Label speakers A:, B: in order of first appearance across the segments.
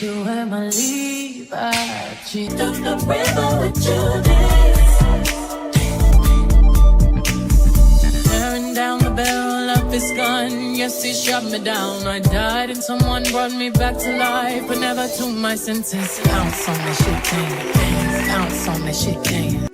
A: you wear my Levi's jeans.
B: Through the river with Judas.
A: Tearing down the barrel of his gun. Yes, he shot me down. I died and someone brought me back to life, but never to my senses. Ounce on that shit can. Ounce on that shit can.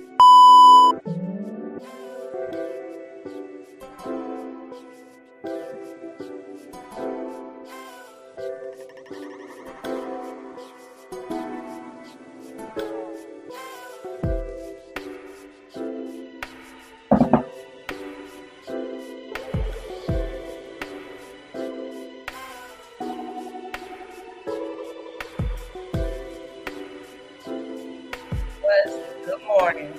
C: Good morning.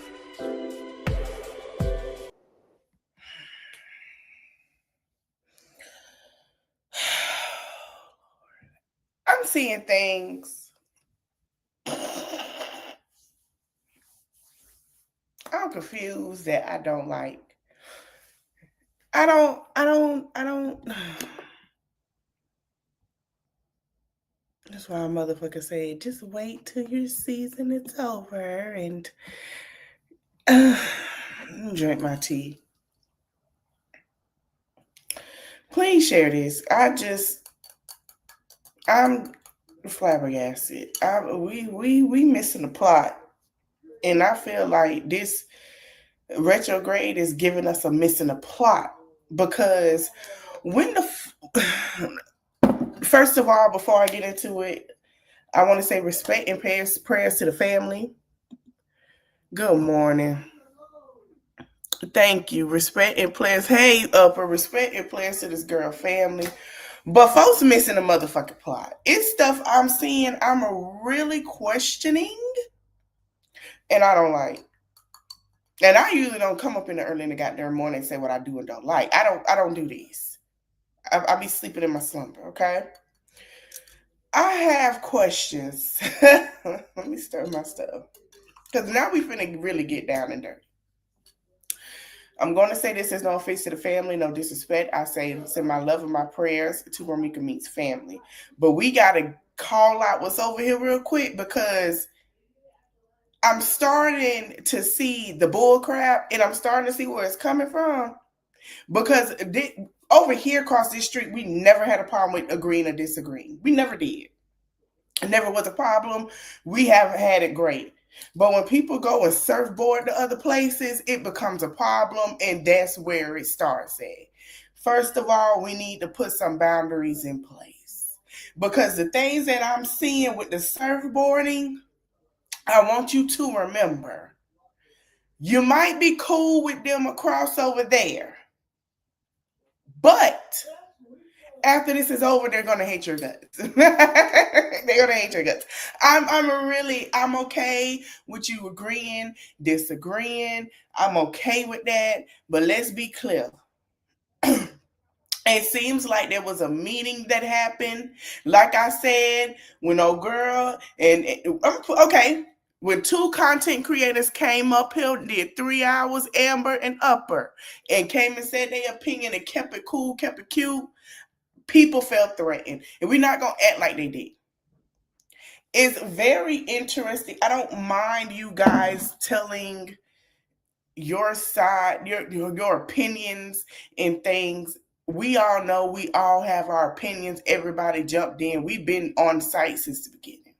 C: I'm seeing things. I'm confused that I don't like. I don't. That's why a motherfucker say, just wait till your season is over and drink my tea. Please share this. I'm flabbergasted. We missing the plot, and I feel like this retrograde is giving us a missing a plot, because when first of all, before I get into it, I want to say respect and prayers to the family. Good morning. Thank you. Respect and prayers. Hey, upper respect and prayers to this girl family. But folks missing the motherfucking plot. It's stuff I'm seeing I'm really questioning, and I don't like. And I usually don't come up in the early in the goddamn morning and say what I do and don't like. I don't do this. I be sleeping in my slumber, okay? I have questions. Let me stir my stuff. Because now we finna really get down and dirty. I'm going to say this is no offense to the family, no disrespect. I send my love and my prayers to Ramika Meets family. But we got to call out what's over here real quick, because I'm starting to see the bull crap, and I'm starting to see where it's coming from. Because over here across this street, we never had a problem with agreeing or disagreeing. We never did. It never was a problem. We haven't had it great. But when people go and surfboard to other places, it becomes a problem, and that's where it starts at. First of all, we need to put some boundaries in place. Because the things that I'm seeing with the surfboarding, I want you to remember, you might be cool with them across over there, but after this is over, they're gonna hate your guts. They're gonna hate your guts. I'm okay with you agreeing, disagreeing. I'm okay with that. But let's be clear. It seems like there was a meeting that happened. Like I said, when old girl and okay, when two content creators came up here, did 3 hours, Amber and Upper, and came and said their opinion and kept it cool, kept it cute. People felt threatened, and we're not going to act like they did. It's very interesting. I don't mind you guys telling your side, your opinions and things. We all know, we all have our opinions. Everybody jumped in. We've been on site since the beginning.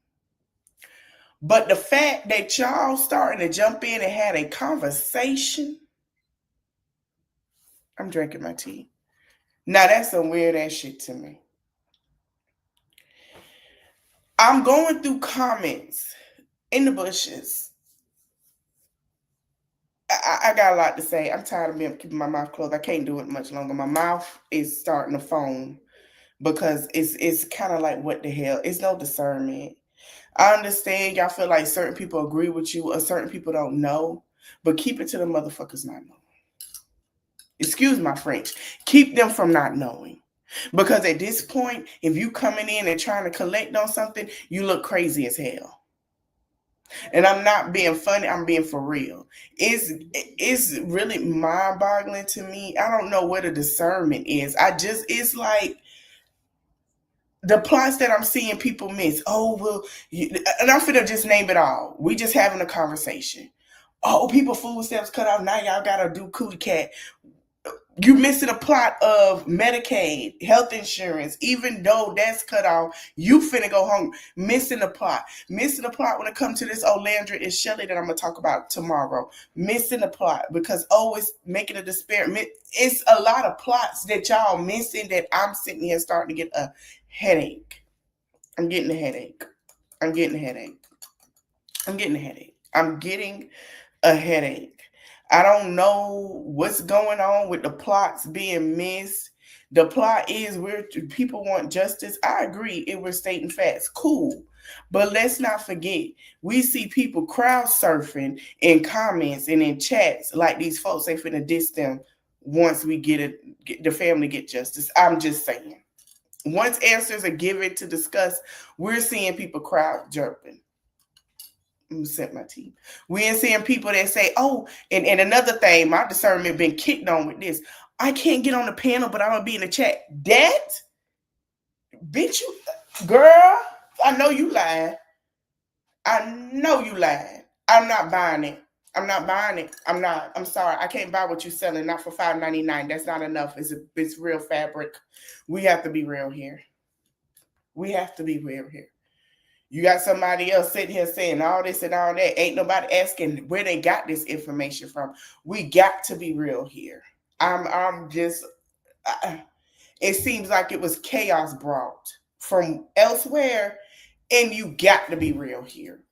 C: But the fact that y'all starting to jump in and had a conversation, I'm drinking my tea. Now that's some weird ass shit to me. I'm going through comments in the bushes. I got a lot to say. I'm tired of keeping my mouth closed. I can't do it much longer. My mouth is starting to foam because it's kind of like, what the hell? It's no discernment. I understand y'all feel like certain people agree with you or certain people don't know, but keep it to the motherfuckers not knowing. Excuse my French. Keep them from not knowing. Because at this point, if you coming in and trying to collect on something, you look crazy as hell. And I'm not being funny, I'm being for real. It's really mind-boggling to me. I don't know what a discernment is. It's like, The plots that I'm seeing people miss. Oh, well, and I'm finna just name it all. We just having a conversation. Oh, people food stamps cut off. Now y'all gotta do cootie cat. You missing a plot of Medicaid, health insurance, even though that's cut off, you finna go home. Missing the plot. Missing the plot when it comes to this Olandra and Shelly that I'm gonna talk about tomorrow. Missing the plot because it's making a disparity. It's a lot of plots that y'all missing that I'm sitting here starting to get a headache. I'm getting a headache. I'm getting a headache. I'm getting a headache. I'm getting a headache. I don't know what's going on with the plots being missed. The plot is where people want justice. I agree. It was stating facts. Cool. But let's not forget, we see people crowd surfing in comments and in chats like these folks ain't finna diss them once we get the family get justice. I'm just saying. Once answers are given to discuss, we're seeing people crowd jerking. Set my teeth. We ain't seeing people that say, oh, and another thing, my discernment been kicked on with this. I can't get on the panel, but I'm gonna be in the chat. That bitch, you girl, I know you lying. I know you lying. I'm not buying it. I'm not buying it. I'm not. I'm sorry. I can't buy what you're selling. Not for $5.99. That's not enough. It's real fabric. We have to be real here. We have to be real here. You got somebody else sitting here saying all this and all that. Ain't nobody asking where they got this information from. We got to be real here. I'm just. It seems like it was chaos brought from elsewhere, and you got to be real here.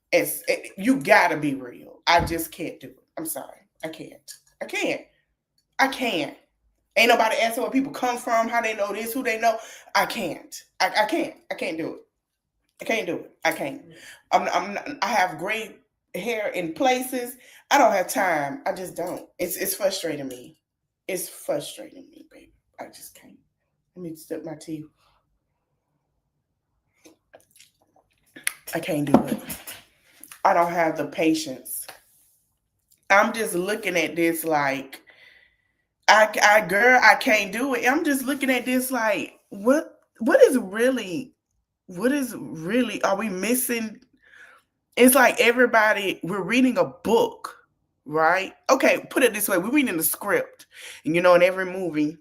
C: You got to be real. I just can't do it. I'm sorry. I can't. Ain't nobody asking where people come from, how they know this, who they know. I can't. I can't. I can't do it. I can't do it. I can't. I have great hair in places. I don't have time. I just don't. It's frustrating me. It's frustrating me, baby. I just can't. Let me step my teeth. I can't do it. I don't have the patience. I'm just looking at this like, I can't do it. I'm just looking at this like, what is really, are we missing? It's like we're reading a book, right? Okay, put it this way. We're reading the script. And in every movie,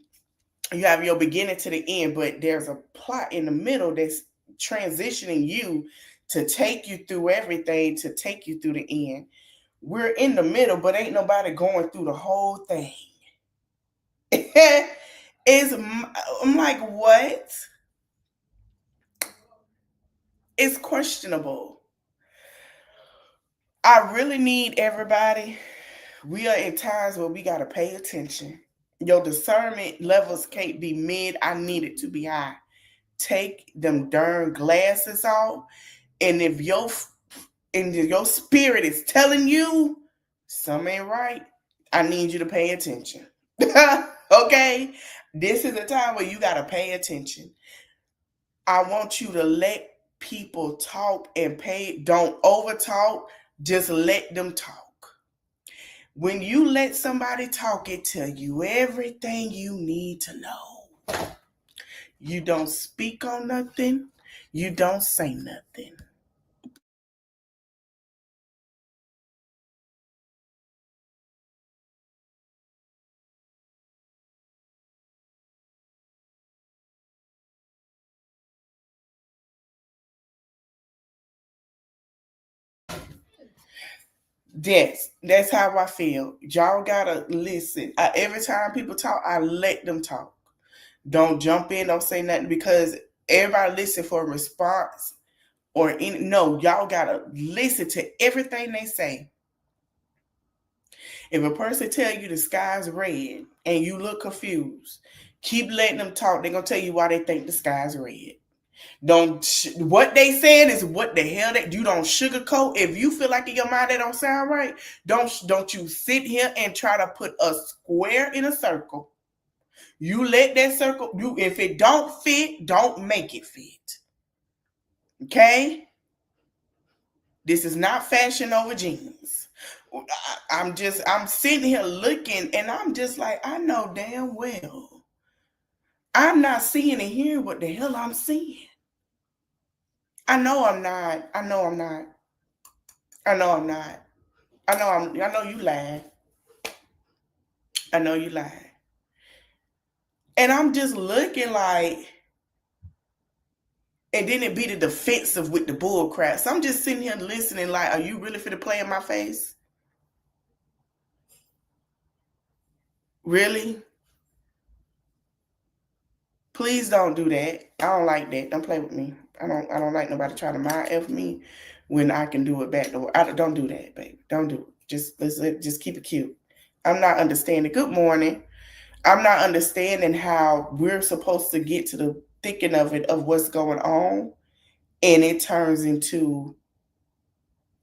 C: you have your beginning to the end, but there's a plot in the middle that's transitioning you to take you through everything, to take you through the end. We're in the middle, but ain't nobody going through the whole thing. I'm like, what? It's questionable. I really need everybody. We are in times where we got to pay attention. Your discernment levels can't be mid. I need it to be high. Take them darn glasses off. And if your spirit is telling you something ain't right, I need you to pay attention. Okay? This is a time where you got to pay attention. I want you to let people talk and pay. Don't over talk. Just let them talk. When you let somebody talk, it tell you everything you need to know. You don't speak on nothing. You don't say nothing. That's how I feel. Y'all gotta listen. Every time people talk, I let them talk. Don't jump in, don't say nothing, because everybody listen for a response no, y'all gotta listen to everything they say. If a person tell you the sky's red and you look confused, keep letting them talk. They're gonna tell you why they think the sky's red. What they said is what the hell that you don't sugarcoat. If you feel like in your mind that don't sound right, don't you sit here and try to put a square in a circle. You let that circle, if it don't fit, don't make it fit. Okay? This is not fashion over jeans. I'm sitting here looking and I'm just like, I know damn well I'm not seeing and hearing what the hell I'm seeing. I know I'm not. I know I'm not. I know I'm not. I know you lying. I know you lying. And I'm just looking like, and then it be the defensive with the bull crap. So I'm just sitting here listening like, are you really finna play in my face? Really? Please don't do that. I don't like that. Don't play with me. I don't like nobody trying to mind F me when I can do it back door. Don't do that, baby. Don't do it. Just keep it cute. I'm not understanding. Good morning. I'm not understanding how we're supposed to get to the thinking of it, of what's going on, and it turns into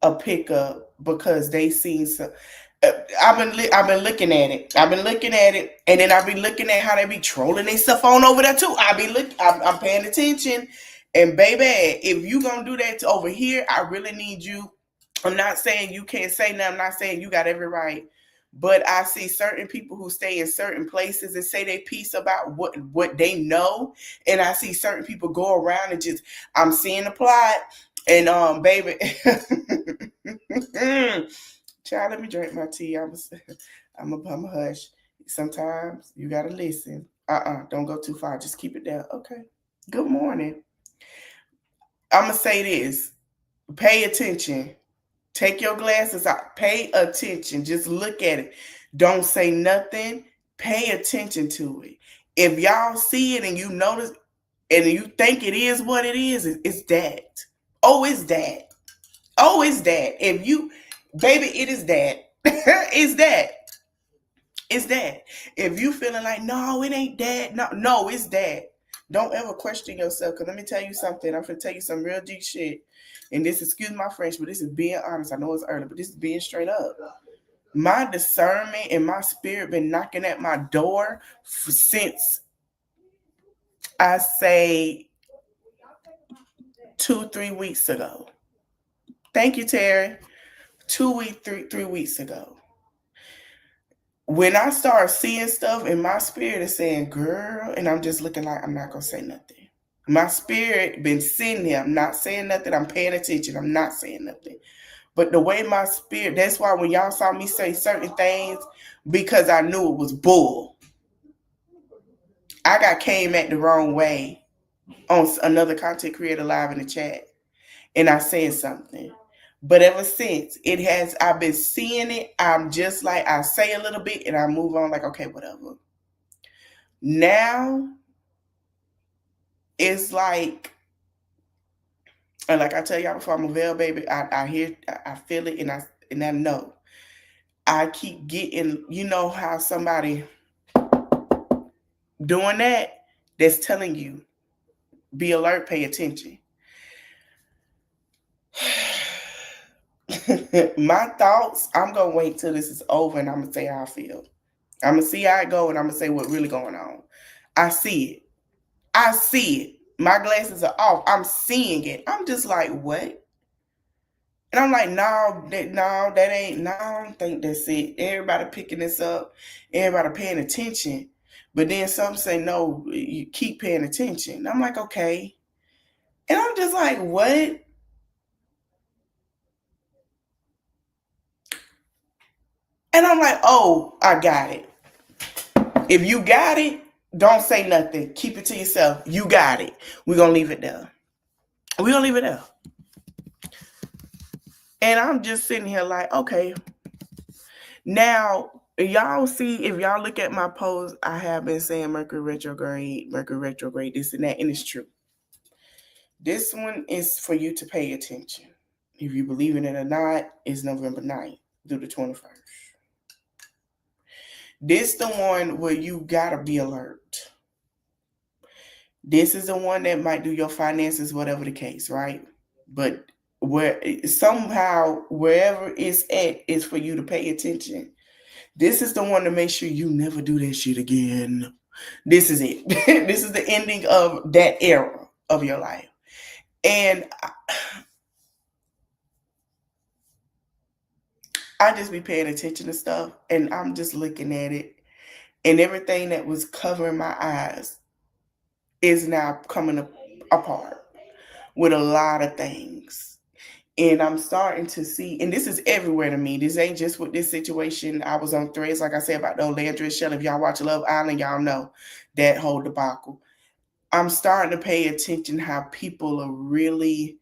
C: a pickup because they seen some. I've been looking at it. I've been looking at it, and then I've been looking at how they be trolling their stuff on over there too. I'm paying attention, and baby, if you gonna do that over here, I really need you. I'm not saying you can't say nothing. I'm not saying you got every right, but I see certain people who stay in certain places and say they piece about what they know, and I see certain people go around and just I'm seeing the plot, and baby. Child, let me drink my tea. I'm a hush. Sometimes you gotta listen. Don't go too far. Just keep it down. Okay. Good morning. I'm gonna say this. Pay attention. Take your glasses out. Pay attention. Just look at it. Don't say nothing. Pay attention to it. If y'all see it and you notice and you think it is what it is, it's that. Oh, it's that. Oh, it's that. If you, baby, it is that. It's that. It's that. If you feeling like, no, it ain't that. No, it's that. Don't ever question yourself. Because let me tell you something. I'm going to tell you some real G shit. And this, excuse my French, but this is being honest. I know it's early, but this is being straight up. My discernment and my spirit been knocking at my door since, I say, 2-3 weeks ago. Thank you, Terry. 3 weeks ago. When I start seeing stuff and my spirit is saying, girl, and I'm just looking like I'm not going to say nothing. My spirit been sitting there. I'm not saying nothing. I'm paying attention. I'm not saying nothing. But the way my spirit, that's why when y'all saw me say certain things, because I knew it was bull. I got came at the wrong way on another content creator live in the chat. And I said something. But ever since I've been seeing it. I'm just like, I say a little bit and I move on like, okay, whatever. Now, it's like, and like I tell y'all before, I'm a veil baby. I hear, I feel it, and I know. I keep getting, you know how somebody doing that's telling you, be alert, pay attention. My thoughts, I'm going to wait till this is over and I'm going to say how I feel. I'm going to see how it go and I'm going to say what's really going on. I see it. I see it. My glasses are off. I'm seeing it. I'm just like, what? And I'm like, that ain't, no, I don't think that's it. Everybody picking this up. Everybody paying attention. But then some say, no, you keep paying attention. I'm like, okay. And I'm just like, what? And I'm like, oh, I got it. If you got it, don't say nothing. Keep it to yourself. You got it. We're going to leave it there. We're going to leave it there. And I'm just sitting here like, okay. Now, y'all see, if y'all look at my post, I have been saying Mercury retrograde, this and that, and it's true. This one is for you to pay attention. If you believe in it or not, it's November 9th through the 21st. This the one where you gotta be alert. This is the one that might do your finances, whatever the case, right? But where somehow wherever it's at is for you to pay attention. This is the one to make sure you never do that shit again. This is it. This is the ending of that era of your life. And I just be paying attention to stuff and I'm just looking at it. And everything that was covering my eyes is now coming apart. with a lot of things. And I'm starting to see, and this is everywhere to me. This ain't just with this situation. I was on threads, like I said, about the Landry Shell. If y'all watch Love Island, y'all know that whole debacle. I'm starting to pay attention how people are really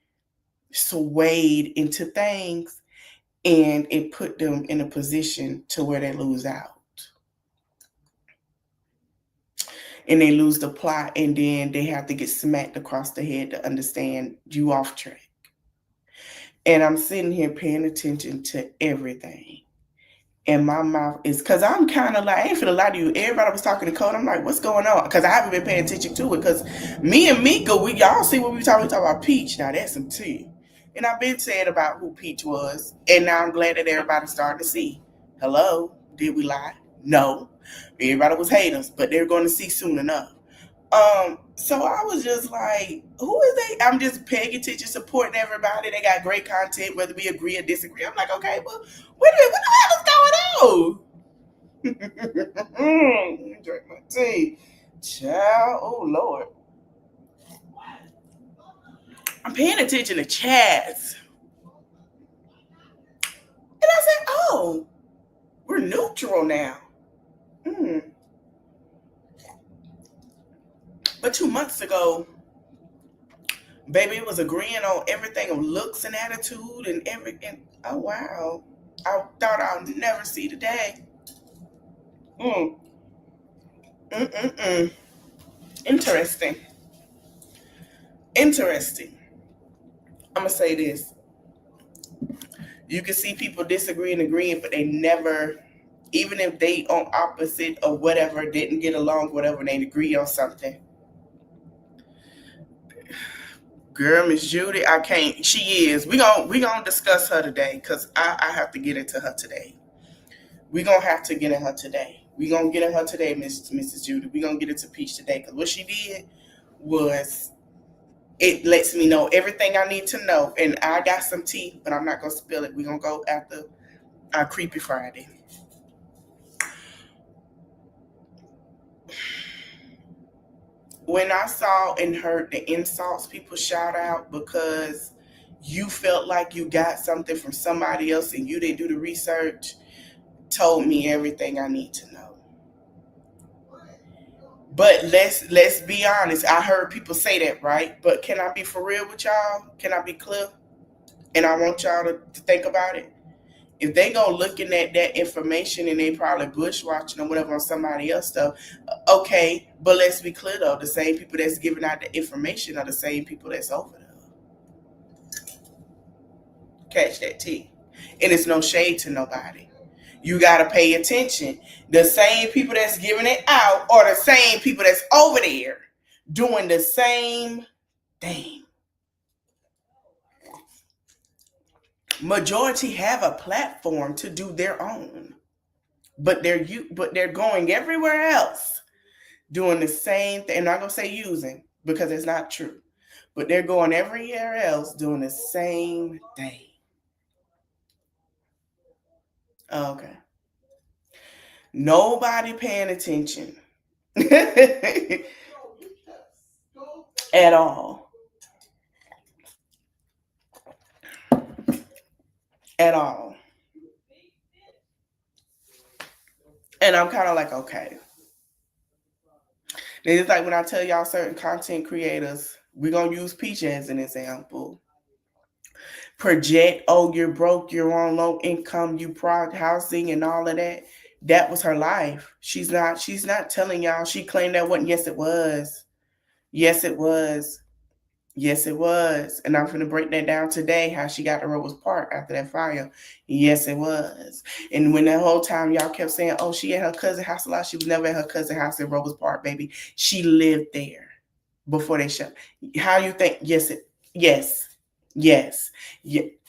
C: swayed into things, and it put them in a position to where they lose out. And they lose the plot, and then they have to get smacked across the head to understand you off track. And I'm sitting here paying attention to everything. And my mouth is, because I'm kind of like, I ain't finna lie to you. Everybody was talking to Code. I'm like, what's going on? Because I haven't been paying attention to it. Because me and Mika, y'all see what we talk about Peach. Now that's some tea. And I've been saying about who Peach was. And now I'm glad that everybody started to see. Hello? Did we lie? No. Everybody was haters, but they're going to see soon enough. So I was just like, who is they? I'm just paying attention, supporting everybody. They got great content, whether we agree or disagree. I'm like, okay, well, wait a minute, what the hell is going on? Drink my tea. Child, oh Lord. I'm paying attention to Chaz. And I said, oh, we're neutral now. But 2 months ago, baby, it was agreeing on everything of looks and attitude and everything. Oh, wow. I thought I'll never see the day. Interesting. Interesting. I'm going to say this. You can see people disagree and agreeing, but they never, even if they on opposite or whatever, didn't get along, whatever, they agree on something. Girl, Miss Judy, I can't. She is. We gonna discuss her today because I have to get into her today. We gonna have to get in her today. We gonna get in her today, Mrs. Judy. We gonna get into Peach today because what she did was, it lets me know everything I need to know, and I got some tea, but I'm not gonna spill it. We gonna go after our Creepy Friday. When I saw and heard the insults people shout out because you felt like you got something from somebody else and you didn't do the research, told me everything I need to know. But let's be honest. I heard people say that, right? But can I be for real with y'all? Can I be clear? And I want y'all to think about it. If they go looking at that information and they probably bushwatching or whatever on somebody else stuff, okay, but let's be clear though, the same people that's giving out the information are the same people that's over there. Catch that tea. And it's no shade to nobody. You got to pay attention. The same people that's giving it out are the same people that's over there doing the same thing. Majority have a platform to do their own, but they're going everywhere else doing the same thing. I'm not gonna say using because it's not true, but they're going everywhere else doing the same thing. Okay, nobody paying attention at all. At all. And I'm kind of like, okay. It's like when I tell y'all certain content creators, we're going to use Peach as an example. Project, oh, you're broke, you're on low income, you prod housing and all of that. That was her life. She's not telling y'all. She claimed that wasn't. Yes, it was. Yes, it was. Yes, it was. And I'm going to break that down today, how she got to Robles Park after that fire. Yes, it was. And when that whole time y'all kept saying, oh, she at her cousin's house a lot, she was never at her cousin's house in Robles Park, baby. She lived there before they shut. How you think? Yes. Yeah,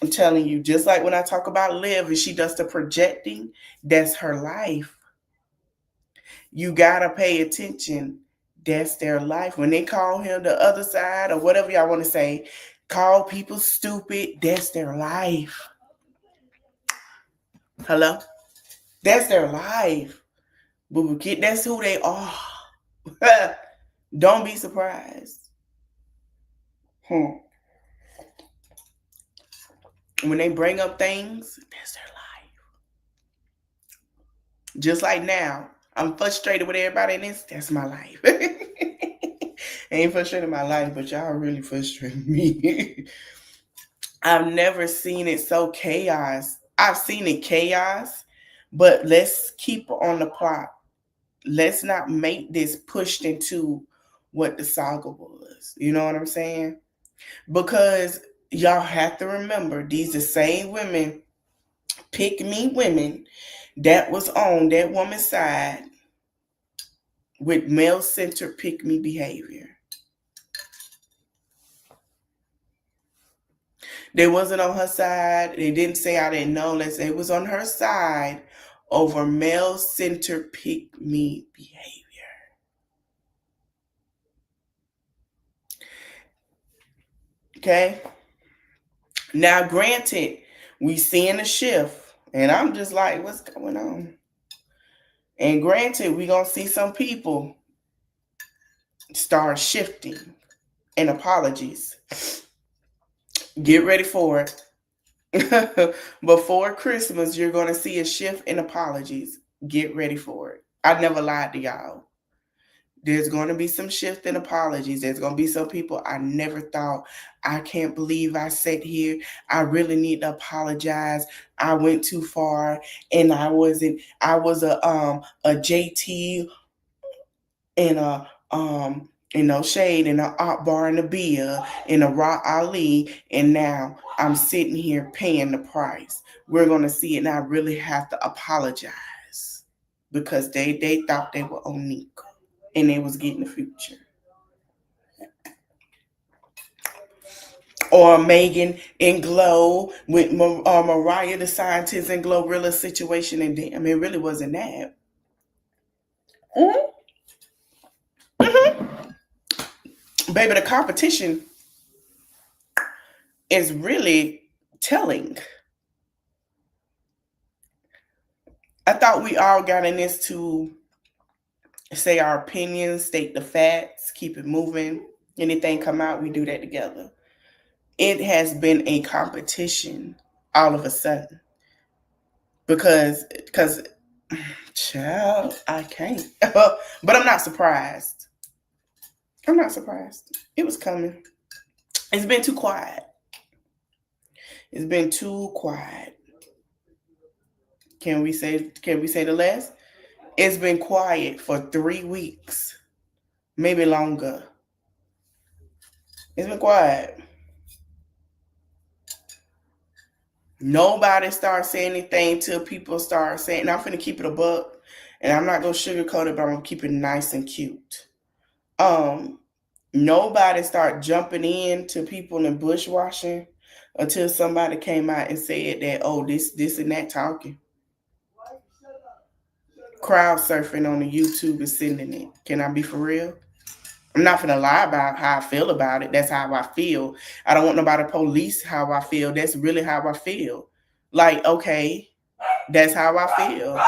C: I'm telling you, just like when I talk about Liv and she does the projecting, that's her life. You got to pay attention. That's their life. When they call him the other side or whatever y'all want to say, call people stupid, that's their life. Hello? That's their life. But that's who they are. Don't be surprised. when they bring up things, that's their life. Just like now, I'm frustrated with everybody in this. That's my life. I ain't frustrated my life, but y'all really frustrated me. I've never seen it so chaos. I've seen it chaos, but let's keep on the plot. Let's not make this pushed into what the saga was. You know what I'm saying? Because y'all have to remember, these the same women, pick me women, that was on that woman's side with male-centered pick me behavior. They wasn't on her side. They didn't say I didn't know. Let's say it was on her side over male-centered pick me behavior. Okay? Now, granted, we seeing a shift, and I'm just like, what's going on? And granted, we gonna see some people start shifting and apologies. Get ready for it. Before Christmas, you're gonna see a shift in apologies. Get ready for it. I never lied to y'all. There's going to be some shift in apologies. There's going to be some people I never thought, I can't believe I sat here. I really need to apologize. I went too far and I was a JT and a shade and a art bar and a beer and a raw Ali, and now I'm sitting here paying the price. We're going to see it, and I really have to apologize because they thought they were on Nico. And they was getting the future. Or Megan and Glow with Mariah the Scientist and Glorilla situation, and damn, it really wasn't that. Mm-hmm. Mm-hmm. Baby, the competition is really telling. I thought we all got in this to say our opinions, state the facts, keep it moving. Anything come out, we do that together. It has been a competition all of a sudden. Because child, I can't. But I'm not surprised. I'm not surprised. It was coming. It's been too quiet. It's been too quiet. Can we say the less? It's been quiet for 3 weeks, maybe longer. It's been quiet. Nobody starts saying anything till people start saying, and I'm finna keep it a buck, and I'm not gonna sugarcoat it, but I'm gonna keep it nice and cute. Nobody start jumping in to people in bushwashing until somebody came out and said that, oh, this and that talking. Crowd surfing on the YouTube is sending it. Can I be for real? I'm not gonna lie about how I feel about it. That's how I feel. I don't want nobody to police how I feel. That's really how I feel. Like, okay, that's how I feel.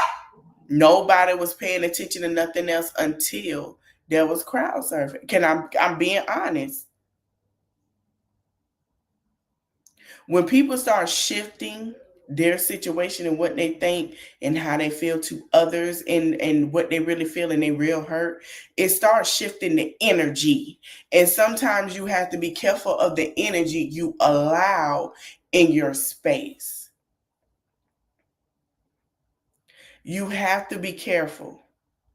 C: Nobody was paying attention to nothing else until there was crowd surfing. I'm being honest. When people start shifting their situation and what they think and how they feel to others and what they really feel and they real hurt, it starts shifting the energy. And sometimes you have to be careful of the energy you allow in your space. You have to be careful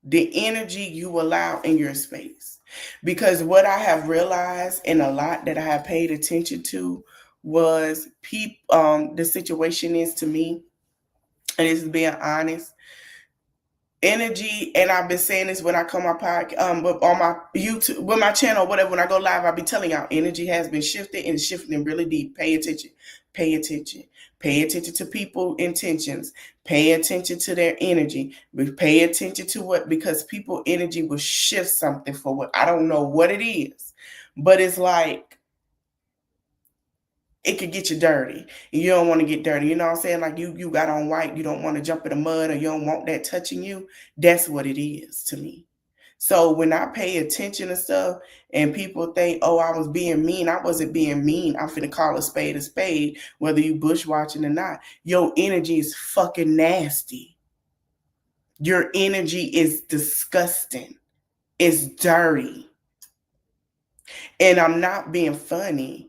C: the energy you allow in your space. Because what I have realized and a lot that I have paid attention to was the situation is to me, and this is being honest, energy, and I've been saying this when I come on my podcast, but on my YouTube, with my channel, whatever, when I go live, I'll be telling y'all, energy has been shifted and shifting really deep. Pay attention. Pay attention. Pay attention to people's intentions. Pay attention to their energy. Pay attention to what, because people energy will shift something for what, I don't know what it is, but it's like, it could get you dirty. You don't want to get dirty. You know what I'm saying? Like you got on white. You don't want to jump in the mud, or you don't want that touching you. That's what it is to me. So when I pay attention to stuff and people think, oh, I was being mean, I wasn't being mean. I'm finna call a spade, whether you bush watching or not. Your energy is fucking nasty. Your energy is disgusting. It's dirty. And I'm not being funny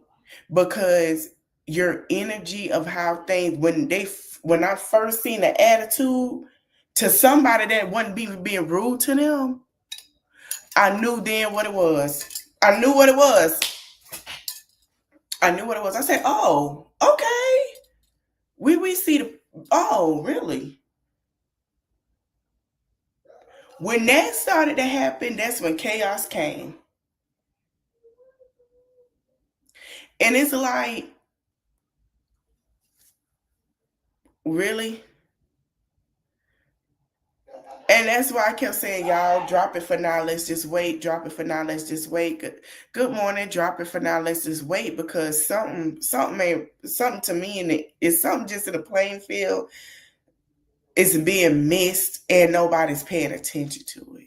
C: because your energy of how things, when I first seen the attitude to somebody that wasn't even being rude to them, I knew then what it was. I knew what it was. I said, oh, okay. We see the, oh, really? When that started to happen, that's when chaos came. And it's like, really? And that's why I kept saying, y'all, drop it for now. Let's just wait. Drop it for now. Let's just wait. Good morning. Drop it for now. Let's just wait, because something to me, and it's something just in the playing field is being missed, and nobody's paying attention to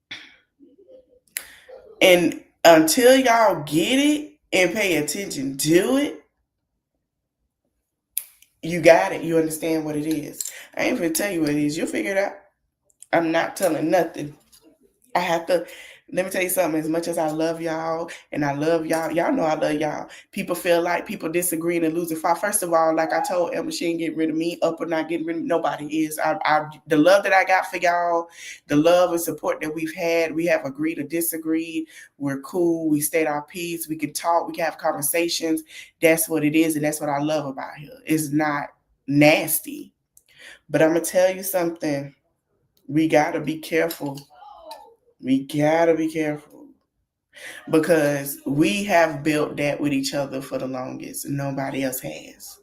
C: it. And until y'all get it and pay attention to it, you got it. You understand what it is. I ain't gonna tell you what it is. You'll figure it out. I'm not telling nothing. I have to, let me tell you something. As much as I love y'all and I love y'all, y'all know I love y'all. People feel like people disagreeing and losing fight. First of all, like I told Emma, she ain't getting rid of me, up or not getting rid of me. Nobody is. The love that I got for y'all, the love and support that we've had, we have agreed or disagreed. We're cool. We stayed our peace. We can talk. We can have conversations. That's what it is. And that's what I love about here. It's not nasty. But I'm going to tell you something. We got to be careful. We gotta be careful, because we have built that with each other for the longest and nobody else has.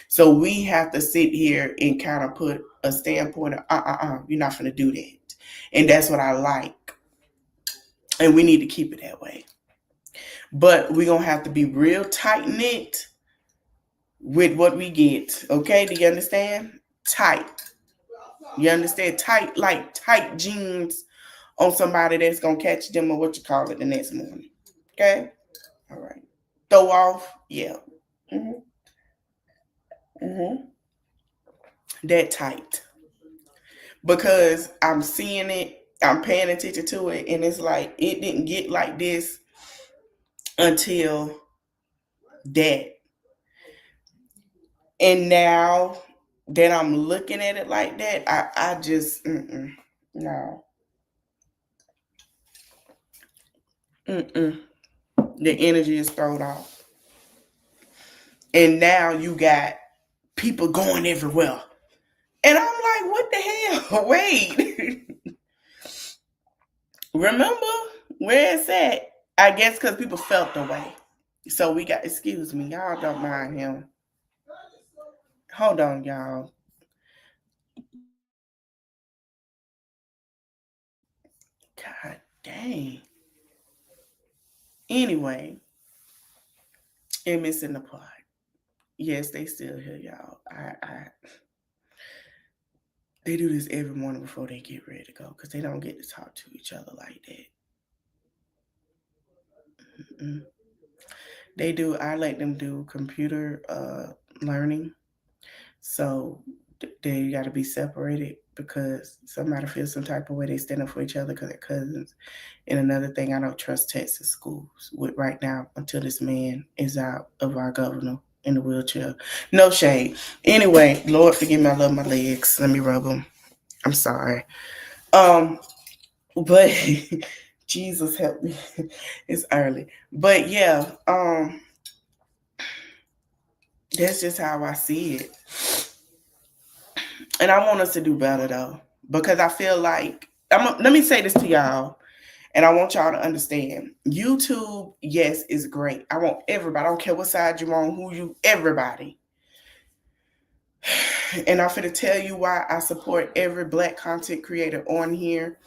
C: So we have to sit here and kind of put a standpoint of, you're not gonna do that. And that's what I like. And we need to keep it that way. But we're gonna have to be real tight-knit with what we get. Okay, do you understand? Tight. You understand? Tight, like tight jeans on somebody that's going to catch them, or what you call it, the next morning. Okay? All right. Throw off? Yeah. That tight. Because I'm seeing it, I'm paying attention to it, and it's like, it didn't get like this until that. And now that I'm looking at it like that, I just, no. The energy is thrown off. And now you got people going everywhere. And I'm like, what the hell? Wait. Remember where it's at? I guess because people felt the way. So we got, excuse me, y'all don't mind him. Hold on, y'all. God dang. Anyway, and missing the part. Yes, they still here, y'all. They do this every morning before they get ready to go, because they don't get to talk to each other like that. They do. I let them do computer learning, so they got to be separated, because somebody feels some type of way. They stand up for each other because they're cousins. And another thing, I don't trust Texas schools with right now until this man is out of our governor in the wheelchair. No shade. Anyway, Lord forgive me. I love my legs. Let me rub them. I'm sorry. But Jesus help me. It's early. But yeah, that's just how I see it. And I want us to do better though, because I feel like, let me say this to y'all, and I want y'all to understand. YouTube, yes, is great. I want everybody. I don't care what side you're on, everybody. And I'm finna tell you why I support every Black content creator on here.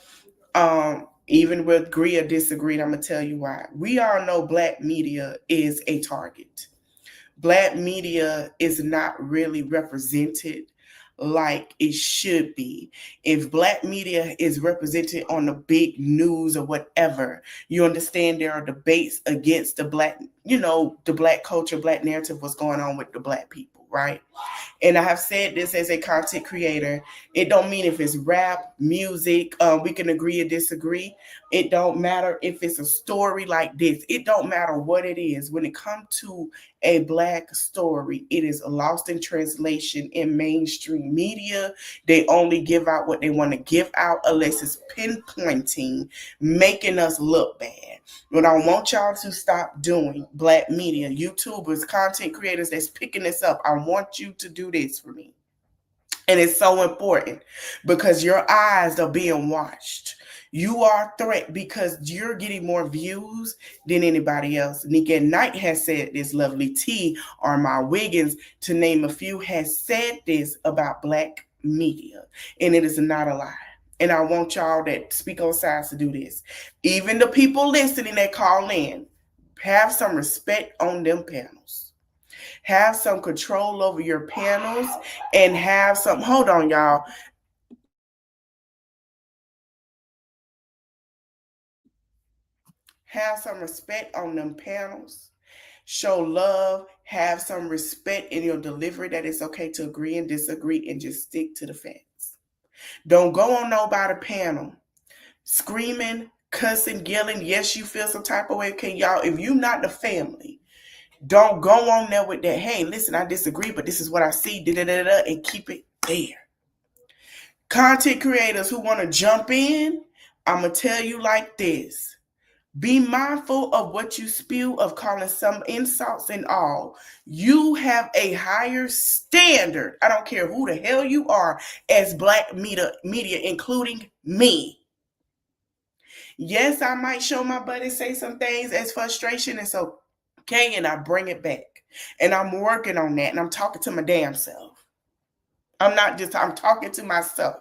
C: Even with agree or disagree, I'm gonna tell you why. We all know Black media is a target. Black media is not really represented like it should be. If black media is represented on the big news or whatever, you understand there are debates against the black, the black culture, black narrative, what's going on with the black people, right? And I have said this as a content creator. It don't mean if it's rap, music, we can agree or disagree. It don't matter if it's a story like this. It don't matter what it is. When it comes to a black story, it is lost in translation in mainstream media. They only give out what they want to give out unless it's pinpointing, making us look bad. What I want y'all to stop doing, black media, YouTubers, content creators that's picking this up, I want you to do this for me. And it's so important because your eyes are being watched. You are a threat because you're getting more views than anybody else. Nika Knight has said this, Lovely T, or My Wiggins, to name a few, has said this about black media. And it is not a lie. And I want y'all that speak on sides to do this. Even the people listening that call in, have some respect on them panels. Have some control over your panels and have some, hold on, y'all. Have some respect on them panels. Show love. Have some respect in your delivery that it's okay to agree and disagree and just stick to the facts. Don't go on nobody panel screaming, cussing, yelling. Yes, you feel some type of way. Okay, y'all, if you not the family, don't go on there with that, hey, listen, I disagree, but this is what I see, and keep it there. Content creators who want to jump in, I'm going to tell you like this. Be mindful of what you spew, of calling some insults and all. You have a higher standard. I don't care who the hell you are as black media including me. Yes, I might show my butt and say some things as frustration. It's okay, and I bring it back. And I'm working on that, and I'm talking to my damn self. I'm talking to myself.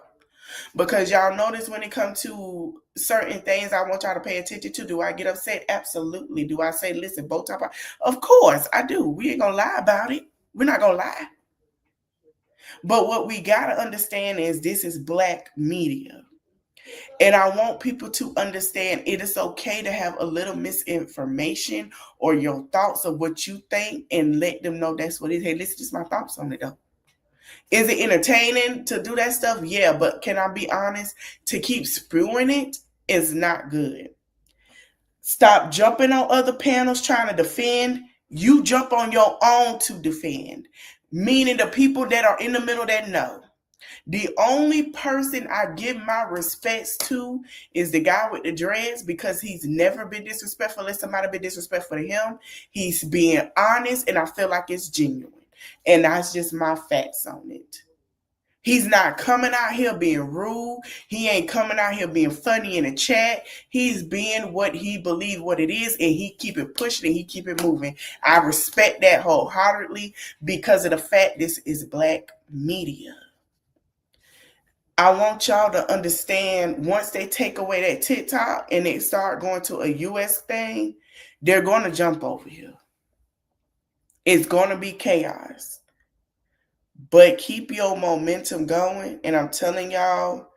C: Because y'all notice when it comes to certain things I want y'all to pay attention to, do I get upset? Absolutely. Do I say, listen, bow tie? Of course I do. We ain't gonna lie about it. We're not gonna lie. But what we gotta understand is this is black media. And I want people to understand it is okay to have a little misinformation or your thoughts of what you think and let them know that's what it is. Hey, listen, just my thoughts on it though. Is it entertaining to do that stuff? Yeah, but can I be honest? To keep spewing it is not good. Stop jumping on other panels trying to defend. You jump on your own to defend. Meaning the people that are in the middle that know. The only person I give my respects to is the guy with the dreads because he's never been disrespectful. Unless somebody been disrespectful to him, he's being honest, and I feel like it's genuine. And that's just my facts on it. He's not coming out here being rude. He ain't coming out here being funny in the chat. He's being what he believes what it is, and he keep it pushing and he keep it moving. I respect that wholeheartedly because of the fact this is black media. I want y'all to understand once they take away that TikTok and they start going to a US thing, they're going to jump over here. It's going to be chaos. But keep your momentum going. And I'm telling y'all,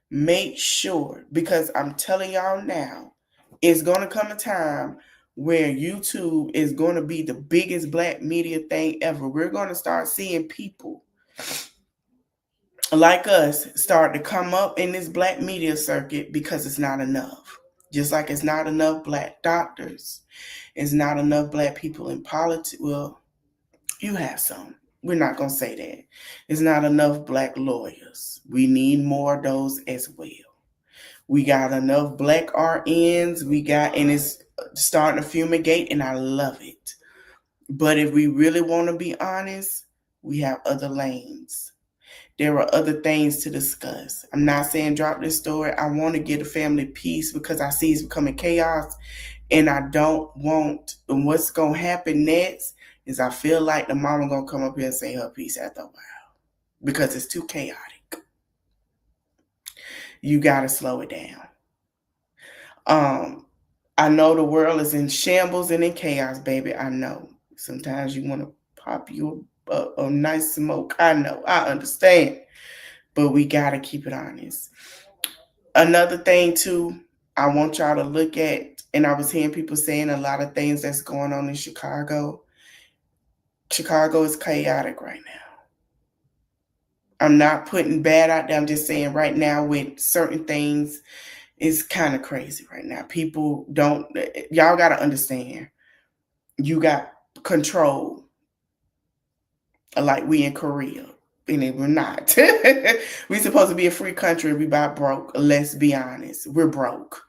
C: make sure, because I'm telling y'all now, it's going to come a time where YouTube is going to be the biggest black media thing ever. We're going to start seeing people like us start to come up in this black media circuit because it's not enough. Just like it's not enough black doctors. It's not enough black people in politics. Well, you have some. We're not going to say that. It's not enough black lawyers. We need more of those as well. We got enough black RNs. And it's starting to fumigate, and I love it. But if we really want to be honest, we have other lanes. There are other things to discuss. I'm not saying drop this story. I want to give the family peace because I see it's becoming chaos, and I don't want. And what's going to happen next is I feel like the mama going to come up here and say her piece after a while because it's too chaotic. You got to slow it down. I know the world is in shambles and in chaos, baby. I know. Sometimes you want to pop your a nice smoke. I know, I understand, but we gotta keep it honest. Another thing too, I want y'all to look at, and I was hearing people saying a lot of things that's going on in Chicago. Chicago is chaotic right now. I'm not putting bad out there. I'm just saying right now with certain things, it's kind of crazy right now. People don't, y'all got to understand. You got control, like we in Korea, and we're not. We supposed to be a free country. We about broke. Let's be honest. We're broke.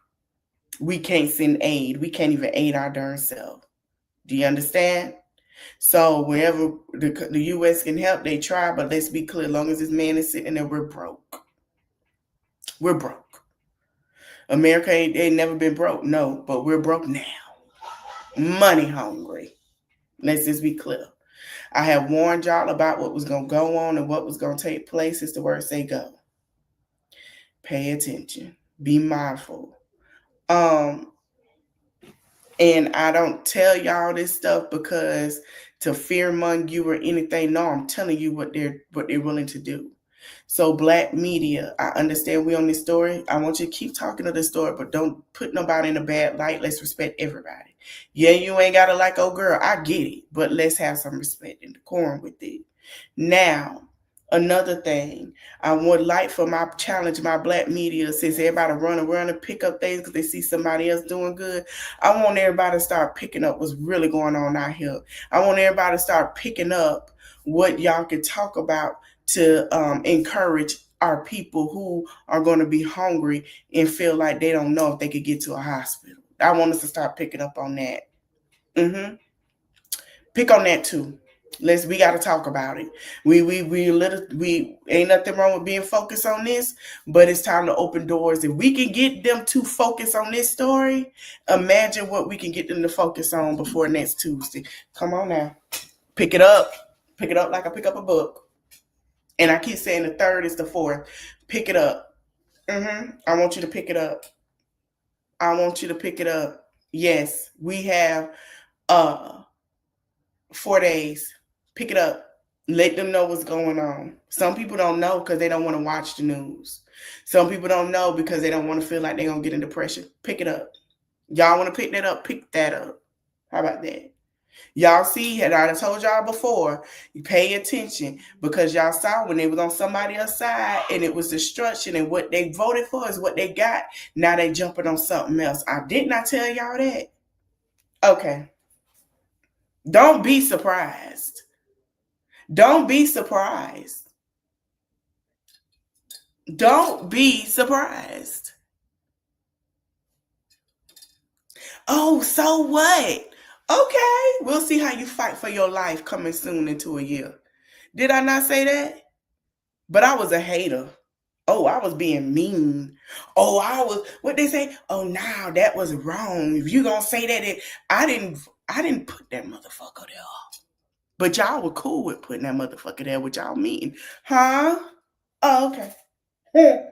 C: We can't send aid. We can't even aid our darn self. Do you understand? So wherever the U.S. can help, they try. But let's be clear. As long as this man is sitting there, we're broke. We're broke. America ain't never been broke. No, but we're broke now. Money hungry. Let's just be clear. I have warned y'all about what was going to go on and what was going to take place. As the word say go. Pay attention. Be mindful. And I don't tell y'all this stuff because to fearmonger you or anything. No, I'm telling you what they're willing to do. So black media, I understand we on this story. I want you to keep talking to the story, but don't put nobody in a bad light. Let's respect everybody. Yeah, you ain't got to like old girl. I get it, but let's have some respect and decorum with it. Now, another thing, I would like for my challenge, my black media, since everybody run around and pick up things because they see somebody else doing good. I want everybody to start picking up what's really going on out here. I want everybody to start picking up what y'all can talk about to encourage our people who are going to be hungry and feel like they don't know if they could get to a hospital. I want us to start picking up on that. Pick on that too. We got to talk about it. We ain't nothing wrong with being focused on this, but it's time to open doors. If we can get them to focus on this story, imagine what we can get them to focus on before next Tuesday. Come on now. Pick it up. Pick it up like I pick up a book. And I keep saying the third is the fourth. Pick it up. I want you to pick it up. I want you to pick it up. Yes, we have 4 days. Pick it up. Let them know what's going on. Some people don't know because they don't want to watch the news. Some people don't know because they don't want to feel like they're going to get in depression. Pick it up. Y'all want to pick that up? Pick that up. How about that? Y'all see, and I told y'all before, you pay attention because y'all saw when they was on somebody else's side and it was destruction and what they voted for is what they got. Now they jumping on something else. I did not tell y'all that. Okay. Don't be surprised. Don't be surprised. Don't be surprised. Oh, so what? Okay, we'll see how you fight for your life coming soon into a year. Did I not say that? But I was a hater. Oh, I was being mean. Oh, I was, what they say? Oh, now that was wrong. If you gonna say that, I didn't put that motherfucker there. But y'all were cool with putting that motherfucker there, what y'all mean. Huh? Oh, okay.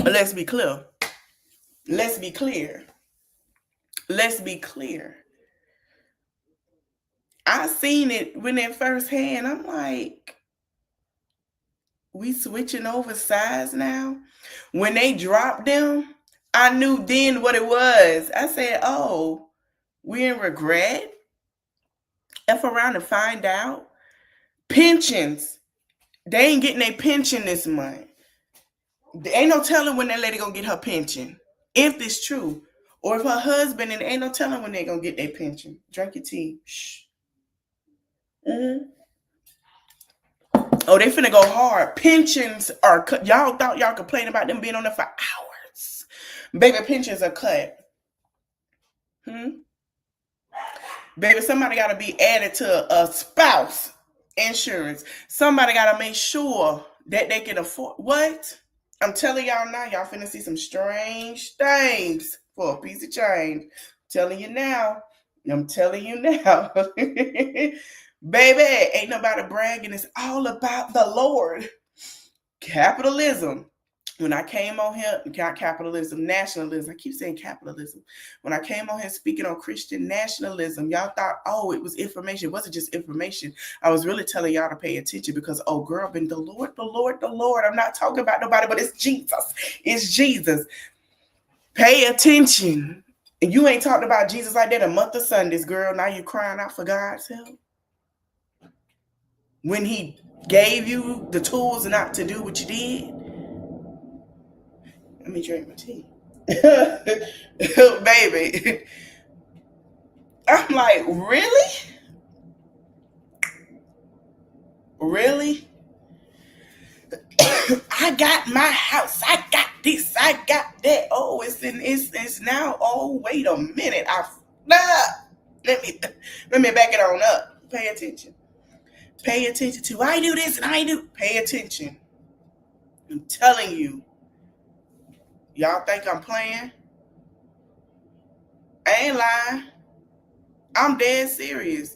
C: Let's be clear. Let's be clear. Let's be clear. I seen it when at first hand. I'm like, we switching over sides now. When they dropped them, I knew then what it was. I said, oh, we in regret? F around and find out. Pensions. They ain't getting a pension this month. There ain't no telling when that lady gonna get her pension. If it's true. Or if her husband, and ain't no telling when they gonna get their pension. Drink your tea. Shh. Oh, they finna go hard. Pensions are cut. Y'all thought y'all complain about them being on there for hours. Baby, pensions are cut. Baby, somebody got to be added to a spouse insurance. Somebody got to make sure that they can afford. What? I'm telling y'all now, y'all finna see some strange things for a piece of change. I'm telling you now. Baby, ain't nobody bragging. It's all about the Lord. Capitalism. When I came on here, capitalism, nationalism, I keep saying capitalism. When I came on here speaking on Christian nationalism, y'all thought, oh, it was information. It wasn't just information. I was really telling y'all to pay attention because, oh, girl, been the Lord, the Lord, the Lord. I'm not talking about nobody, but it's Jesus. It's Jesus. Pay attention. And you ain't talked about Jesus like that a month of Sundays, girl. Now you crying out for God's help. When he gave you the tools not to do what you did. Let me drink my tea. Baby. I'm like, really? Really? I got my house. I got this. I got that. Oh, it's now. Oh, wait a minute. Let me back it on up. Pay attention. Pay attention to I do this and I do. Pay attention. I'm telling you. Y'all think I'm playing? I ain't lying. I'm dead serious.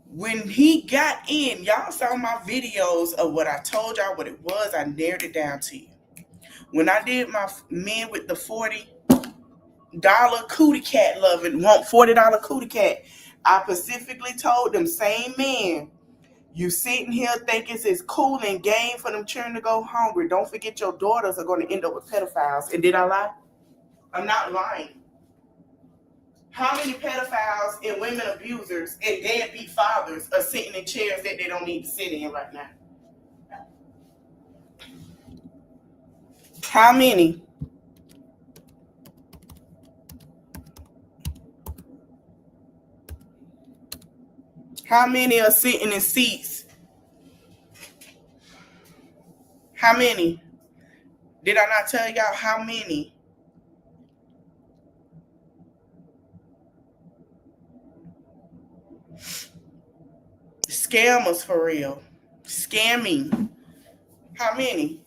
C: When he got in, y'all saw my videos of what I told y'all what it was. I narrowed it down to you. When I did my men with the $40 cootie cat loving, want $40 cootie cat, I specifically told them, same men, you sitting here thinking it's cool and game for them children to go hungry. Don't forget your daughters are going to end up with pedophiles. And did I lie? I'm not lying. How many pedophiles and women abusers and deadbeat fathers are sitting in chairs that they don't need to sit in right now? How many? How many are sitting in seats? How many? Did I not tell y'all how many? Scammers for real. Scamming. How many?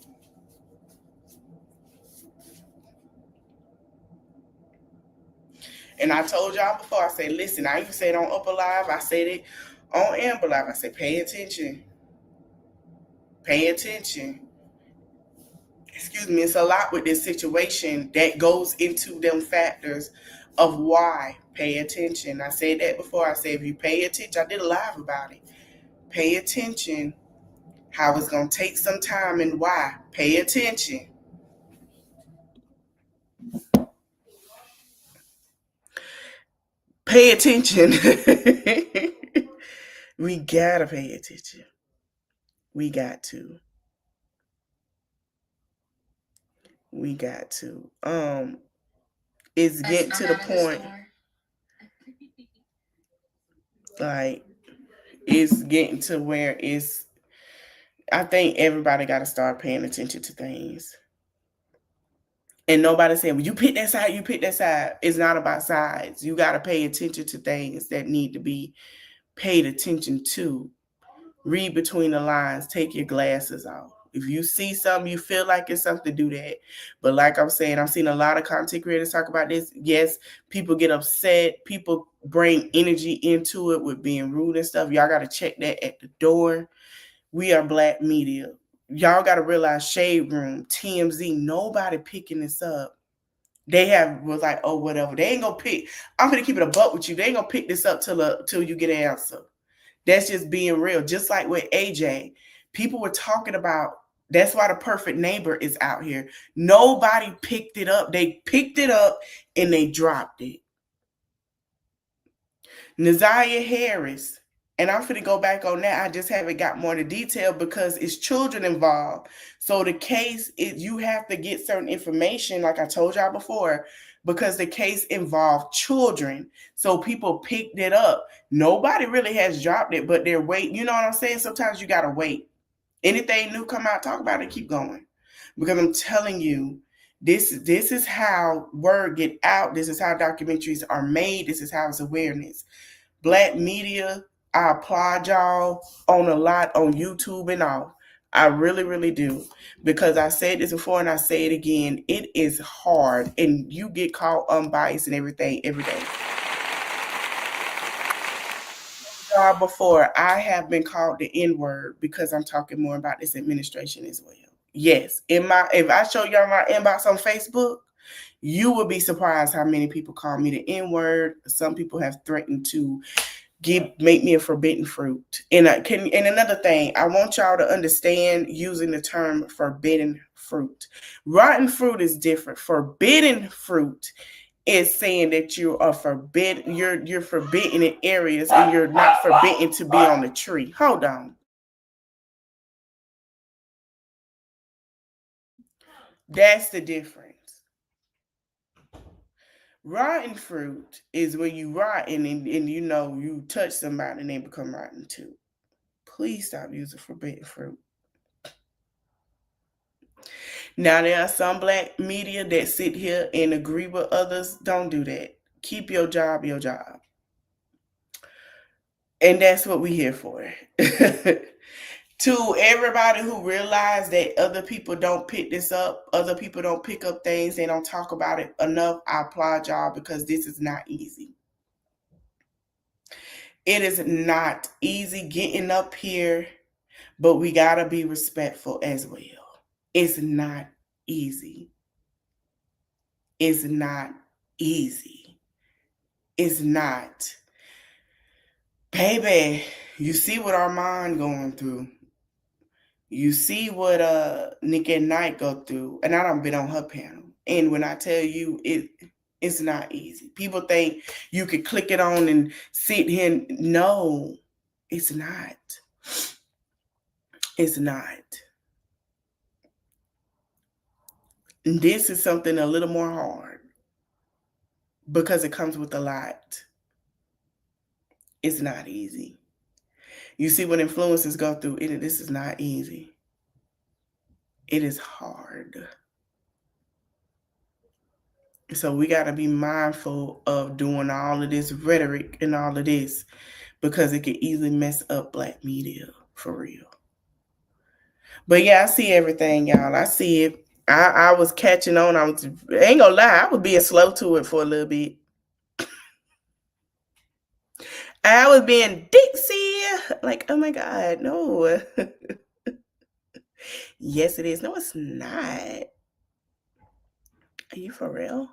C: And I told y'all before, I said, listen, I even said on Upper Live, I said it on Amber Live, I said, pay attention. Pay attention. Excuse me, it's a lot with this situation that goes into them factors of why. Pay attention. I said that before. I said, if you pay attention, I did a live about it. Pay attention. How it's going to take some time and why. Pay attention. Pay attention. We got to pay attention. We got to. We got to. It's getting to the point. Like, it's getting to where it's. I think everybody got to start paying attention to things. And nobody saying, well, you pick that side, you pick that side. It's not about sides. You got to pay attention to things that need to be paid attention to. Read between the lines. Take your glasses off. If you see something, you feel like it's something, do that. But like I'm saying, I've seen a lot of content creators talk about this. Yes, people get upset. People bring energy into it with being rude and stuff. Y'all got to check that at the door. We are Black media. Y'all got to realize Shade Room, TMZ, nobody picking this up. They was like, oh, whatever. They ain't going to pick. I'm going to keep it a buck with you. They ain't going to pick this up till you get an answer. That's just being real. Just like with AJ, people were talking about, that's why the perfect neighbor is out here. Nobody picked it up. They picked it up and they dropped it. Naziah Harris, and I'm finna go back on that. I just haven't got more into detail because it's children involved. So the case is, you have to get certain information, like I told y'all before, because the case involved children. So people picked it up. Nobody really has dropped it, but they're waiting. You know what I'm saying? Sometimes you got to wait. Anything new come out, talk about it, keep going. Because I'm telling you, this is how word get out. This is how documentaries are made. This is how it's awareness. Black media, I applaud y'all on a lot on YouTube and all. I really, really do. Because I said this before and I say it again. It is hard and you get caught unbiased and everything every day. Before, I have been called the N-word because I'm talking more about this administration as well. Yes. If I show y'all my inbox on Facebook, you will be surprised how many people call me the N-word. Some people have threatened to make me a forbidden fruit. And another thing, I want y'all to understand using the term forbidden fruit. Rotten fruit is different. Forbidden fruit is saying that you are forbidden, you're forbidden in areas and you're not forbidden to be on the tree. Hold on. That's the difference. Rotten fruit is when you rotten and you know you touch somebody and they become rotten too. Please stop using forbidden fruit. Now there are some black media that sit here and agree with others. Don't do that. Keep your job your job. And that's what we're here for. To everybody who realize that other people don't pick this up, other people don't pick up things, they don't talk about it enough, I applaud y'all because this is not easy. It is not easy getting up here, but we got to be respectful as well. It's not easy. It's not easy. It's not. Baby, you see what Armand going through. You see what Nick at Night go through. And I done been on her panel. And when I tell you it's not easy. People think you could click it on and sit here. No, it's not. It's not. And this is something a little more hard because it comes with a lot. It's not easy. You see what influencers go through. This is not easy. It is hard. So we got to be mindful of doing all of this rhetoric and all of this because it can easily mess up black media for real. But yeah, I see everything, y'all. I see it. I was catching on. Ain't gonna lie, I was being slow to it for a little bit. I was being Dixie. Like, oh my God, no. Yes, it is. No, it's not. Are you for real?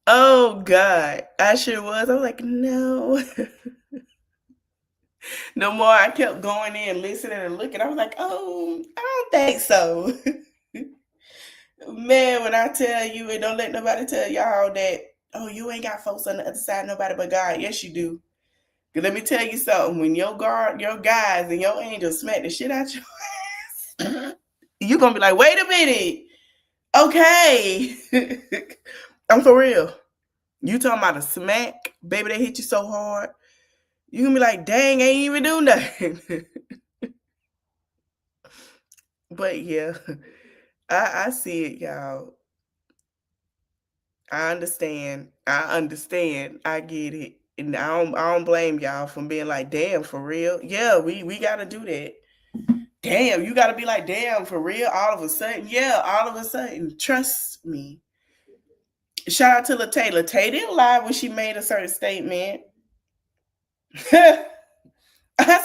C: Oh God, I sure was. I was like, no. No more. I kept going in, listening and looking. I was like, oh, I don't think so. Man, when I tell you, and don't let nobody tell y'all that, oh, you ain't got folks on the other side, nobody but God. Yes, you do. Cause let me tell you something. When your guys and your angels smack the shit out your ass, you gonna be like, wait a minute. Okay. I'm for real. You talking about a smack, baby, they hit you so hard. You gonna be like, dang, ain't even do nothing. But yeah, I see it, y'all. I understand. I get it. And I don't blame y'all for being like, damn, for real. Yeah, we gotta do that. Damn, you gotta be like, damn, for real, all of a sudden. Yeah, all of a sudden. Trust me. Shout out to LaTay. LaTay didn't lie when she made a certain statement. I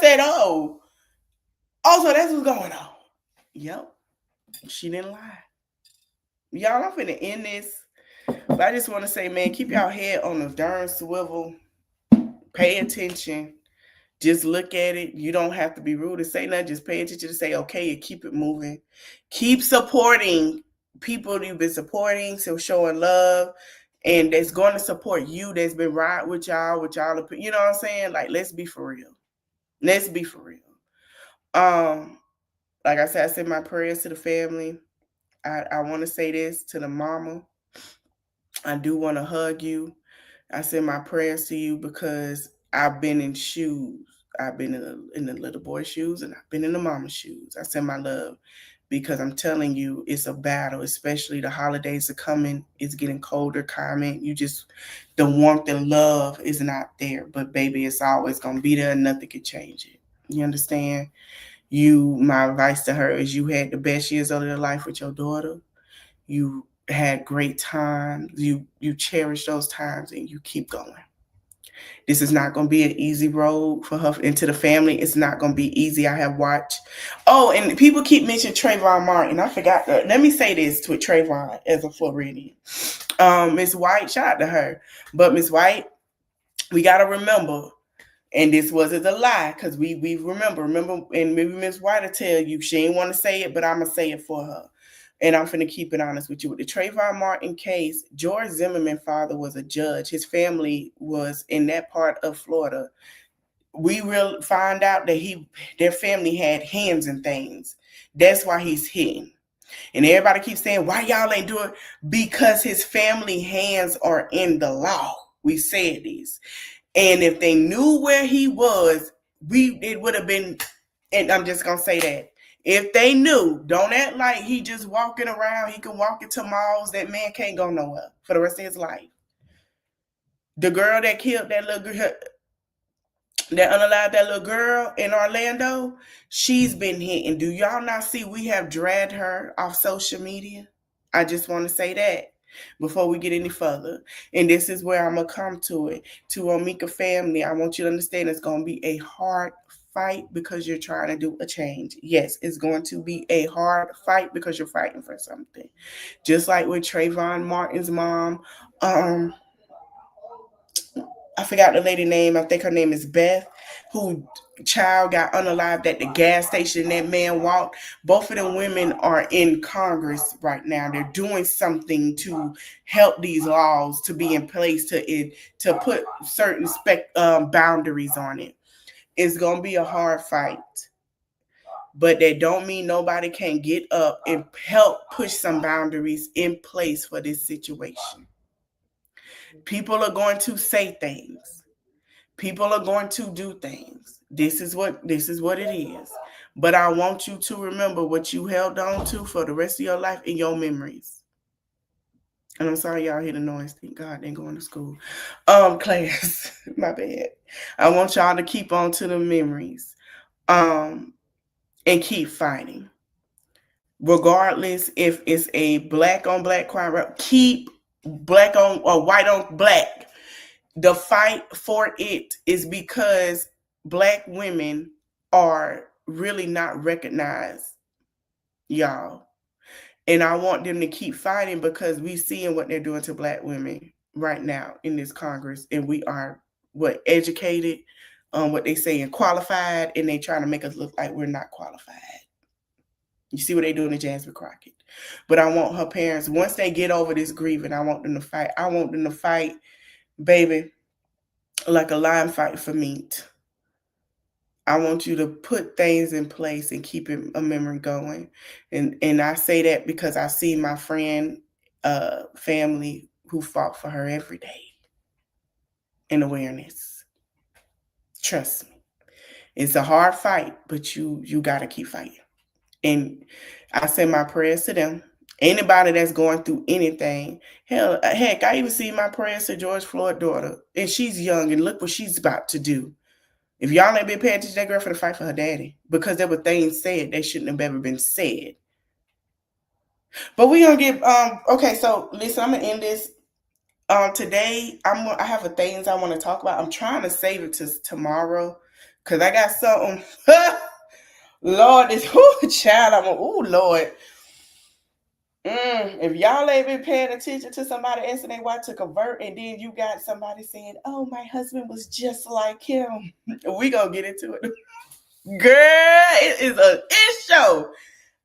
C: said, oh, so that's what's going on. Yep. She didn't lie. Y'all, I'm finna end this. But I just want to say, man, keep y'all head on the darn swivel. Pay attention. Just look at it. You don't have to be rude to say nothing. Just pay attention to say, okay, and keep it moving. Keep supporting people you've been supporting, so showing love. And that's going to support you, that's been riding with y'all, you know what I'm saying? Like, let's be for real. Let's be for real. Like I said, I send my prayers to the family. I want to say this to the mama. I do want to hug you. I send my prayers to you because I've been in shoes. I've been in the little boy's shoes and I've been in the mama's shoes. I send my love because I'm telling you, it's a battle, especially the holidays are coming. It's getting colder, calming. The warmth and love is not there. But baby, it's always going to be there and nothing can change it. You understand? My advice to her is you had the best years of your life with your daughter. You had great times. You cherish those times and you keep going. This is not going to be an easy road for her and to the family. It's not going to be easy. I have watched. Oh, and people keep mentioning Trayvon Martin. I forgot that. Let me say this to Trayvon as a Floridian. Miss White, shout out to her. But Miss White, we got to remember, and this wasn't a lie, because we remember, and maybe Miss White will tell you she ain't want to say it, but I'm going to say it for her. And I'm finna keep it honest with you. With the Trayvon Martin case, George Zimmerman's father was a judge. His family was in that part of Florida. We will find out that their family had hands in things. That's why he's hidden. And everybody keeps saying, why y'all ain't do it? Because his family hands are in the law. We said this. And if they knew where he was, it would have been, and I'm just gonna say that. If they knew, don't act like he just walking around. He can walk into malls. That man can't go nowhere for the rest of his life. The girl that killed that little girl, that unalived that little girl in Orlando, she's been hit. And do y'all not see we have dragged her off social media? I just want to say that before we get any further. And this is where I'm going to come to it. To Omika family, I want you to understand it's going to be a hard fight because you're trying to do a change. Yes, it's going to be a hard fight because you're fighting for something. Just like with Trayvon Martin's mom, I forgot the lady name. I think her name is Beth, who child got unalived at the gas station. That man walked. Both of them women are in Congress right now. They're doing something to help these laws to be in place to put certain boundaries on it. It's gonna be a hard fight, but that don't mean nobody can get up and help push some boundaries in place for this situation. People are going to say things. People are going to do things. This is what it is. But I want you to remember what you held on to for the rest of your life in your memories. And I'm sorry y'all hear the noise. Thank God they're going to school. Class, my bad. I want y'all to keep on to the memories. And keep fighting. Regardless if it's a black on black crime, keep black on or white on black. The fight for it is because black women are really not recognized, y'all. And I want them to keep fighting because we seeing what they're doing to black women right now in this Congress. And we are educated, what they say, and qualified, and they trying to make us look like we're not qualified. You see what they doing to Jasmine Crockett. But I want her parents, once they get over this grieving, I want them to fight. I want them to fight, baby, like a lion fight for meat. I want you to put things in place and keep a memory going. And I say that because I see my friend family who fought for her every day in awareness. Trust me. It's a hard fight, but you got to keep fighting. And I send my prayers to them. Anybody that's going through anything, heck, I even see my prayers to George Floyd's daughter. And she's young, and look what she's about to do. If y'all ain't been paying attention, that girl for the fight for her daddy. Because there were things said that shouldn't have ever been said. But we gonna get okay, so listen, I'm gonna end this. Today I have a things I want to talk about. I'm trying to save it to tomorrow because I got something. Lord, this child, Lord. If y'all ain't been paying attention to somebody asking their wife to convert, and then you got somebody saying, "Oh, my husband was just like him," we gonna get into it. Girl, it is a issue.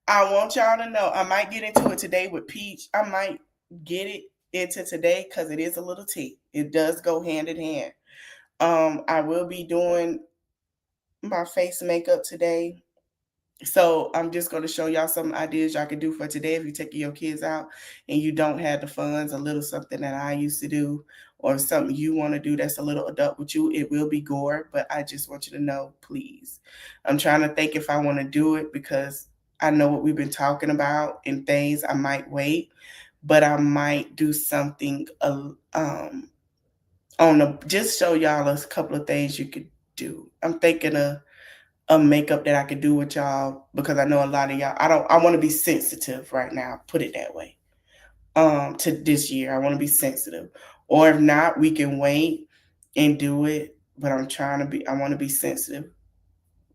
C: I want y'all to know. I might get into it today with Peach. I might get it into today because it is a little tea. It does go hand in hand. I will be doing my face makeup today. So I'm just going to show y'all some ideas y'all can do for today if you're taking your kids out and you don't have the funds, a little something that I used to do or something you want to do that's a little adult with you. It will be gore, but I just want you to know, please. I'm trying to think if I want to do it because I know what we've been talking about and things. I might wait, but I might do something just show y'all a couple of things you could do. I'm thinking of a makeup that I could do with y'all because I know a lot of y'all, I want to be sensitive right now, put it that way. To this year, I want to be sensitive. Or if not, we can wait and do it, but I want to be sensitive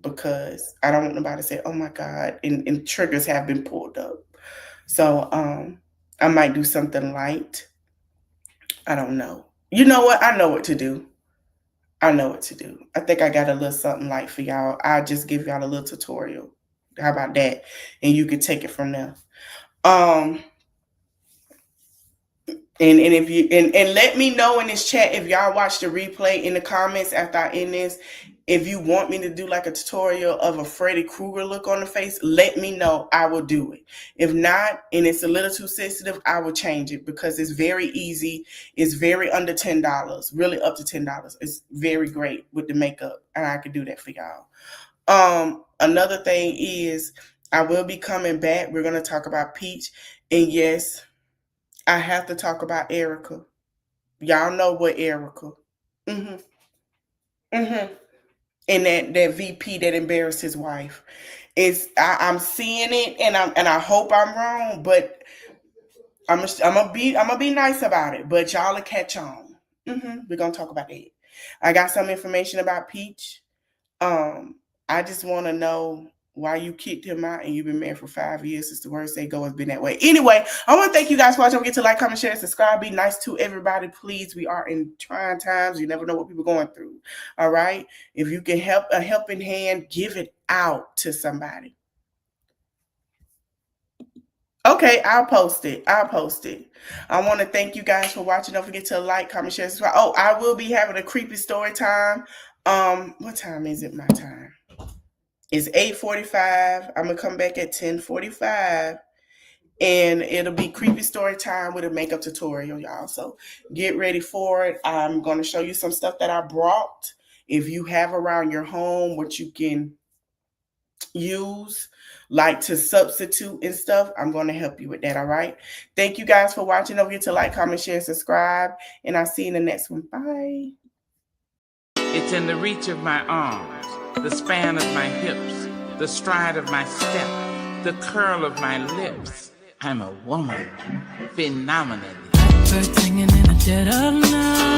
C: because I don't want nobody to say, oh my God, and triggers have been pulled up. So I might do something light. I don't know. You know what? I know what to do. I know what to do. I think I got a little something light for y'all. I'll just give y'all a little tutorial. How about that? And you can take it from there. And if you and let me know in this chat if y'all watch the replay in the comments after I end this. If you want me to do like a tutorial of a Freddy Krueger look on the face, let me know. I will do it. If not, and it's a little too sensitive, I will change it because it's very easy. It's very under $10, really up to $10. It's very great with the makeup, and I could do that for y'all. Another thing is I will be coming back. We're gonna talk about Peach, and yes, I have to talk about Erica. Y'all know what Erica. And that VP that embarrassed his wife. I'm seeing it, and I hope I'm wrong, but I'm gonna be nice about it. But y'all will catch on. We're gonna talk about that. I got some information about Peach. I just want to know why you kicked him out and you've been married for 5 years. It's the worst they go has been that way. Anyway, I want to thank you guys for watching. Don't forget to like, comment, share, and subscribe. Be nice to everybody, please. We are in trying times. You never know what people are going through. All right. If you can help a helping hand, give it out to somebody. Okay, I'll post it. I want to thank you guys for watching. Don't forget to like, comment, share, subscribe. Oh, I will be having a creepy story time. What time is it? My time. It's 8:45. I'm gonna come back at 10:45, and it'll be creepy story time with a makeup tutorial, y'all. So get ready for it. I'm gonna show you some stuff that I brought. If you have around your home, what you can use, like to substitute and stuff, I'm gonna help you with that. All right. Thank you guys for watching. Don't forget to like, comment, share, subscribe, and I'll see you in the next one. Bye.
D: It's in the reach of my arms, the span of my hips, the stride of my step, the curl of my lips. I'm a woman, phenomenally.
A: Birds singing in the dead of night.